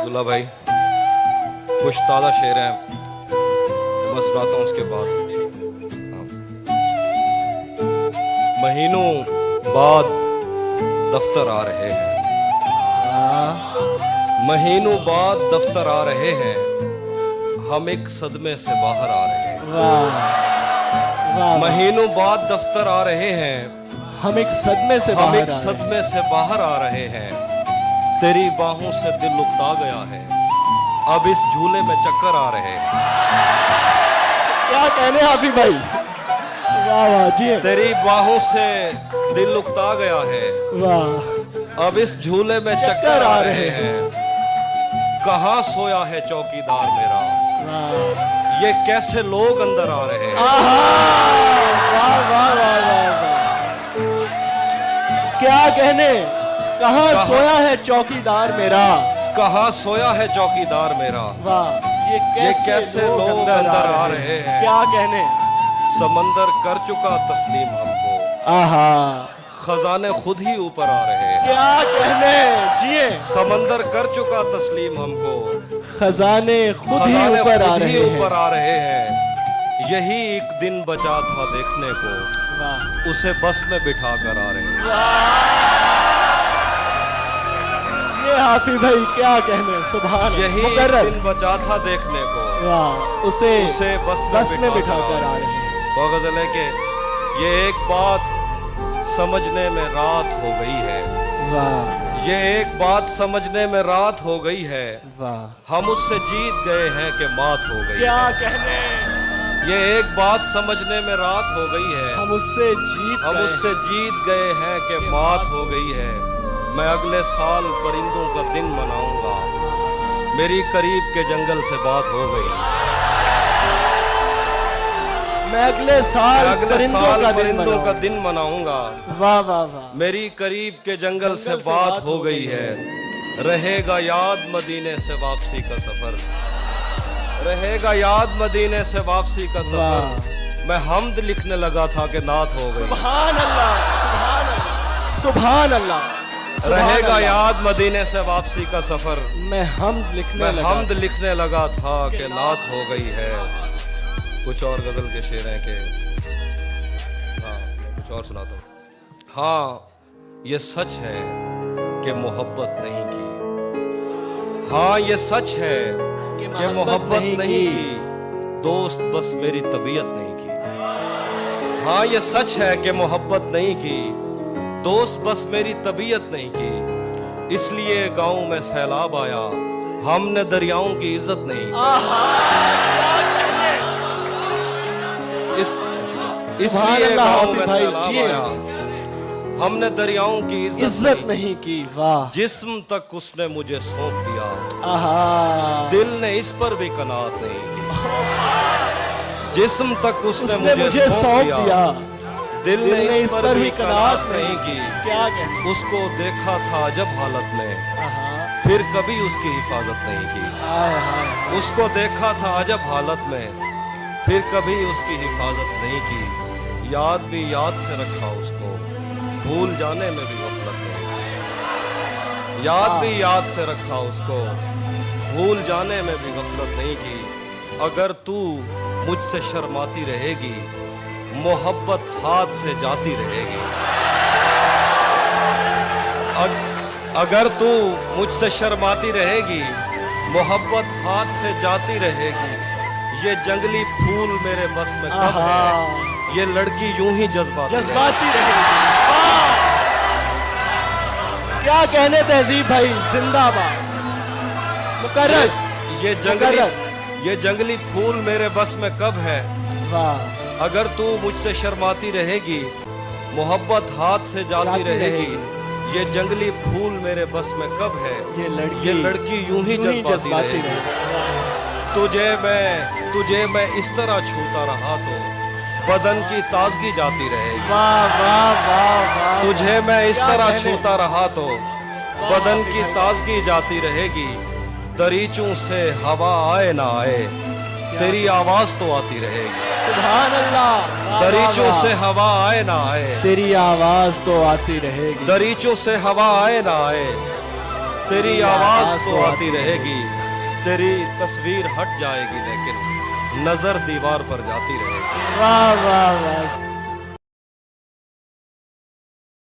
अब्दुल्ला भाई कुछ ताज़ा शेर हैं, मैं सुनाता हूँ उसके बाद। महीनों बाद दफ्तर आ रहे हैं, महीनों बाद दफ्तर आ रहे हैं, हम एक सदमे से बाहर आ रहे हैं। महीनों बाद दफ्तर आ रहे हैं, हम एक सदमे से बाहर आ रहे हैं। तेरी बाहों से दिल उकता गया है, अब इस झूले में चक्कर आ रहे हैं। क्या कहने हाफिज भाई, वाह वाह जी। तेरी बाहों से दिल उकता गया है, वाह, अब इस झूले में चक्कर आ रहे हैं। कहाँ सोया है चौकीदार मेरा, वाह, ये कैसे लोग अंदर आ रहे हैं। वाह वाह वाह वाह वाह, क्या कहने। कहाँ सोया है चौकीदार मेरा, कहाँ सोया है चौकीदार मेरा, वाह, ये कैसे लोग अंदर आ रहे हैं। क्या कहने। समंदर कर चुका तस्लीम हमको, आहा, खजाने खुद ही ऊपर आ रहे हैं। क्या कहने जिए। समंदर कर चुका तस्लीम हमको, खजाने खुद ही ऊपर आ रहे हैं। यही एक दिन बचा था देखने को, वाह, उसे बस में बिठा कर आ रहे हैं। ये हाफिज भाई क्या कहने, सुभान। यही एक दिन बचा था देखने को, वाह, उसे बस में बिठा कर आ रहे हैं। वो गजल है कि ये एक बात समझने में रात हो गई है, वाह, ये एक बात समझने में रात हो गई है, वाह, हम उससे जीत गए हैं कि मात हो गई। क्या कहने। ये एक बात समझने में रात हो गई है, हम उससे जीत गए हैं कि मात हो गई है। मैं अगले साल परिंदों का दिन मनाऊंगा, मेरी करीब के जंगल से बात हो गई। मैं अगले साल परिंदों का दिन मनाऊंगा, वाह वाह वाह, मेरी करीब के जंगल से बात हो गई है। रहेगा याद मदीने से वापसी का सफर, रहेगा याद मदीने से वापसी का सफर। मैं हमद लिखने लगा था कि नात हो गई। सुभान अल्लाह, सुभान अल्लाह, सुभान अल्लाह। रहेगा याद मदीने से वापसी का सफर, मैं हमद लिखने लगा था कि नात हो गई है। कुछ और गजल के शेर हैं कि कुछ और सुनाता हूँ। हाँ, ये सच है कि मोहब्बत नहीं की, हाँ ये सच है कि मोहब्बत नहीं की, दोस्त बस मेरी तबीयत नहीं की। हाँ ये सच है कि मोहब्बत नहीं की, दोस्त बस मेरी तबीयत नहीं की। इसलिए गांव में सैलाब आया, हमने दरियाओं की इज्जत नहीं की। इसलिए गांव में सैलाब आया, हमने दरियाओं की इज्जत नहीं की। वाह, जिस्म तक उसने मुझे सौंप दिया, दिल ने इस पर भी कनात नहीं की। जिस्म तक उसने मुझे सौंप दिया, दिल ने इस पर भी कनात नहीं की। क्या कहने। उसको देखा था जब हालत में, फिर कभी उसकी हिफाजत नहीं की। उसको देखा था जब हालत में, फिर कभी उसकी हिफाजत नहीं की। याद भी याद से रखा उसको, भूल जाने में भी गफलत नहीं की। याद भी याद से रखा उसको, भूल जाने में भी गफलत नहीं की। अगर तू मुझसे शर्माती रहेगी, मोहब्बत हाथ से जाती रहेगी। अगर तू मुझसे शर्माती रहेगी, मोहब्बत हाथ से जाती रहेगी। ये जंगली फूल मेरे बस में कब है, ये लड़की यूं ही जज्बाती रहेगी। क्या कहने तहजीब भाई, जिंदाबाद। मुकर्रर। ये जंगली फूल मेरे बस में कब है, वाह, अगर तू मुझसे शर्माती रहेगी, मोहब्बत हाथ से जाती रहेगी। ये जंगली फूल मेरे बस में कब है, ये लड़की यूं ही जज्बाती रहेगी। तुझे मैं इस तरह छूता रहा तो बदन की ताजगी जाती रहेगी। वाह वाह वाह वाह, तुझे मैं इस तरह छूता रहा तो बदन की ताजगी जाती रहेगी। दरीचों से हवा आए ना आए, तेरी आवाज तो आती रहेगी। सुभान अल्लाह। दरीचों से हवा आए ना आए, तेरी आवाज तो आती रहेगी। दरीचों से हवा आए ना आए, तेरी आवाज तो आती रहेगी, तेरी तस्वीर हट जाएगी, लेकिन नजर दीवार पर जाती रहेगी। वाह वाह वाह